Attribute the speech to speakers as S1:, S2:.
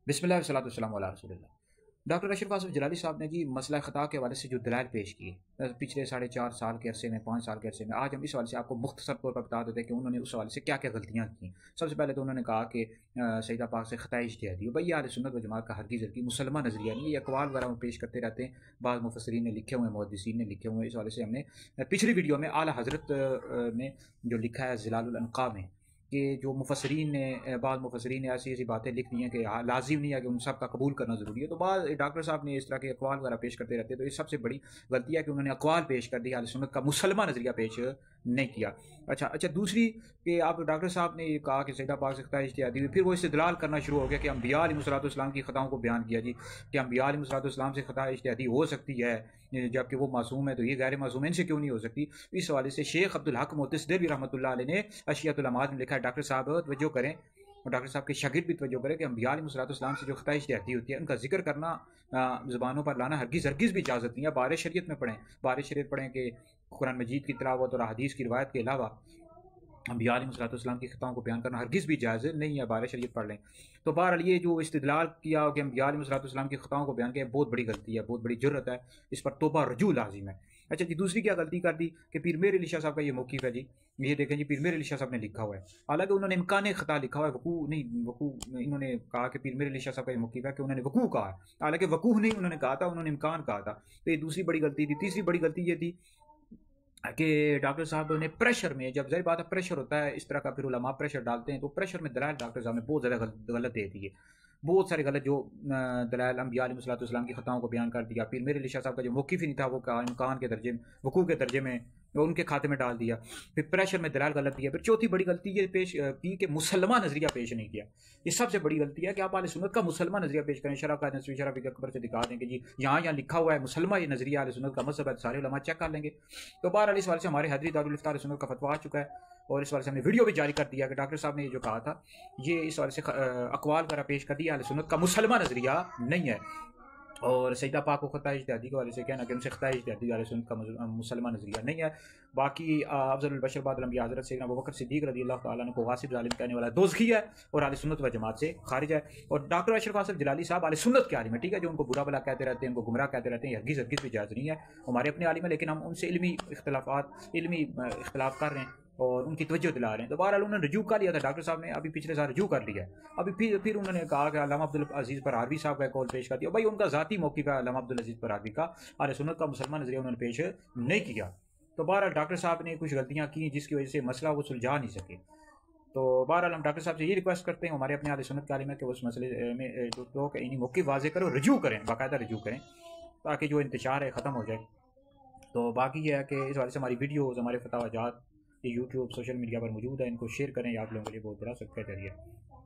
S1: بسم اللہ والصلاۃ والسلام علی رسول اللہ۔ ڈاکٹر اشرف آصف جلالی صاحب نے جی مسئلہ خطا کے حوالے سے جو دلائل پیش کیے پچھلے 4.5 سال کے عرصے میں 5 سال کے عرصے میں، آج ہم اس حوالے سے آپ کو مختصر طور پر بتا دیتے ہیں کہ انہوں نے اس حوالے سے کیا کیا غلطیاں کی۔ سب سے پہلے تو انہوں نے کہا کہ سیدہ پاک سے خطۂ اجتہادی ہو، بھائی یہ اہل سنت و جماعت کا ہرگز مسلمہ نظریہ نہیں ہے، یہ اقوال وغیرہ میں پیش کرتے رہتے ہیں، بعض مفسرین نے لکھے ہوئے ہیں، محدثین نے لکھے ہوئے ہیں۔ اس حوالے سے ہم نے پچھلی ویڈیو میں اعلیٰ حضرت نے جو لکھا ہے ظلال الانقاء میں، کہ جو مفسرین نے بعض مفسرین نے ایسی ایسی باتیں لکھ دی ہیں کہ لازم نہیں ہے کہ ان سب کا قبول کرنا ضروری ہے، تو بعض ڈاکٹر صاحب نے اس طرح کے اقوال وغیرہ پیش کرتے رہتے ہیں، تو یہ سب سے بڑی غلطی ہے کہ انہوں نے اقوال پیش کر دی، اہل سنت کا مسلمہ نظریہ پیش نہیں کیا۔ اچھا دوسری کہ آپ ڈاکٹر صاحب نے یہ کہا کہ سیدہ پاک سے خطۂ اجتہادی ہوئی، پھر وہ استدلال کرنا شروع ہو گیا کہ انبیاء علیہ الصلوۃ والسلام کی خطاؤں کو بیان کیا جی کہ انبیاء علیہ الصلوۃ والسلام سے خطۂ اجتہادی ہو سکتی ہے جبکہ وہ معصوم ہے، تو یہ غیر معصوم ہے، ان سے کیوں نہیں ہو سکتی؟ اس حوالے سے شیخ عبدالحق محدث رحمۃ اللہ علیہ نے اشیاۃ الامات میں لکھا ہے، ڈاکٹر صاحب توجہ کریں اور ڈاکٹر صاحب کے شاگرد بھی توجہ کریں کہ انبیاء علیہ الصلوۃ والسلام سے جو خطۂ اجتہادی ہوتی ہے ان کا ذکر کرنا زبانوں پر لانا ہرگز بھی اجازت نہیں ہے۔ بار شریعت میں پڑھیں، بار شریعت پڑھیں کہ قرآن مجید کی تلاوت اور حدیث کی روایت کے علاوہ انبیاء علیہ الصلوۃ والسلام کی خطاؤں کو بیان کرنا ہرگز بھی جائز نہیں ہے، بار شریعت پڑھ لیں۔ تو بہرحال یہ جو استدلال کیا کہ انبیاء علیہ الصلوۃ والسلام کی خطاؤں کو بیان کیا، بہت بڑی غلطی ہے، بہت بڑی جرت ہے، اس پر توبہ رجوع لازم ہے۔ اچھا جی، دوسری کیا غلطی کر دی کہ پیر میر علی شاہ صاحب کا یہ موقف ہے جی، یہ دیکھیں جی، پیر میر علی شاہ صاحب نے لکھا ہوا ہے، حالانکہ انہوں نے امکان خطا لکھا ہوا ہے، وقوع نہیں، وقوع انہوں نے کہا کہ پیر میر علی شاہ صاحب کا یہ موقف ہے کہ انہوں نے وقوع کہا ہے، حالانکہ وقوع نہیں انہوں نے کہا تھا، انہوں نے امکان کہا تھا، تو یہ دوسری بڑی غلطی تھی۔ تیسری بڑی غلطی یہ تھی کہ ڈاکٹر صاحب نے پریشر میں، جب ظاہر بات ہے پریشر ہوتا ہے اس طرح کا، پھر علماء پریشر ڈالتے ہیں، تو پریشر میں دلائل ڈاکٹر صاحب نے بہت زیادہ غلط دے دیے، بہت سارے غلط جو دلائل انبیاء علیہ الصلوۃ والسلام کی خطاؤں کو بیان کر دیا۔ پھر میرے علی شاہ صاحب کا جو موقف ہی نہیں تھا وہ امکان کے درجے میں، وقوع کے درجے میں ان کے کھاتے میں ڈال دیا، پھر پریشر میں دلائل غلط دیا۔ پھر چوتھی بڑی غلطی یہ پیش کی کہ مسلمہ نظریہ پیش نہیں کیا۔ یہ سب سے بڑی غلطی ہے کہ آپ اہل سنت کا مسلمہ نظریہ پیش کریں، شرح کا نصفی شرح اکبر سے دکھا دیں کہ جی یہاں لکھا ہوا ہے مسلمہ یہ نظریہ اہل سنت کا مذہب ہے، سارے علماء چیک کر لیں گے۔ تو بہرحال اس والے سے ہمارے حیدری دارالفتہ سنت کا فتویٰ آ چکا ہے، اور اس والے سے ہم نے ویڈیو بھی جاری کر دیا کہ ڈاکٹر صاحب نے یہ جو کہا تھا یہ اس والے سے اقوال وغیرہ پیش کر دیا، اہل سنت کا مسلمہ نظریہ نہیں ہے۔ اور سیدہ پاک کو خطۂ اجتہادی کے والے سے کہنا کہ ان سے خطۂ اجتہادی اہل سنت کا مسلمہ نظریہ نہیں ہے۔ باقی افضل البشر بعد الانبیاء حضرت سیدنا ابوبکر صدیق رضی اللہ تعالیٰ عنہ کو غاصب ظالم کہنے والا دوزخی ہے اور اہل سنت و جماعت سے خارج ہے۔ اور ڈاکٹر اشرف آصف جلالی صاحب اہل سنت کے عالم ہے، ٹھیک ہے، جو ان کو برا بلا کہتے رہتے ہیں، ان کو گمراہ کہتے رہتے ہیں، ہرگز بھی جائز نہیں ہے، ہمارے اپنے عالم ہے، لیکن ہم ان سے علمی اختلاف کر رہے ہیں اور ان کی توجہ دلا رہے ہیں۔ تو بہرحال انہوں نے رجوع کر لیا تھا ڈاکٹر صاحب نے، ابھی پچھلے سال رجوع کر لیا ہے، ابھی پھر انہوں نے کہا کہ علامہ عبدالعزیز پرہاروی صاحب کا قول پیش کر دیا، بھائی ان کا ذاتی موقف ہے علامہ عبدالعزیز پرہاروی کا، اہل سنت کا مسلمان نظریہ انہوں نے پیش نہیں کیا۔ تو بہرحال ڈاکٹر صاحب نے کچھ غلطیاں کی جس کی وجہ سے مسئلہ وہ سلجھا نہیں سکے۔ تو بہرحال ہم ڈاکٹر صاحب سے یہ ریکویسٹ کرتے ہیں، ہمارے اپنے اہل سنت کے عالم ہے، کہ اس مسئلے میں جو لوگ انہیں موقف واضح کرو، رجوع کریں، باقاعدہ رجوع کریں تاکہ جو انتشار ہے ختم ہو جائے۔ تو باقی یہ ہے کہ اس والے سے ہماری ویڈیوز، ہمارے فتاوی جات یہ یوٹیوب سوشل میڈیا پر موجود ہے، ان کو شیئر کریں، آپ لوگوں کے لیے بہت بڑا صدقہ جاریہ ہے۔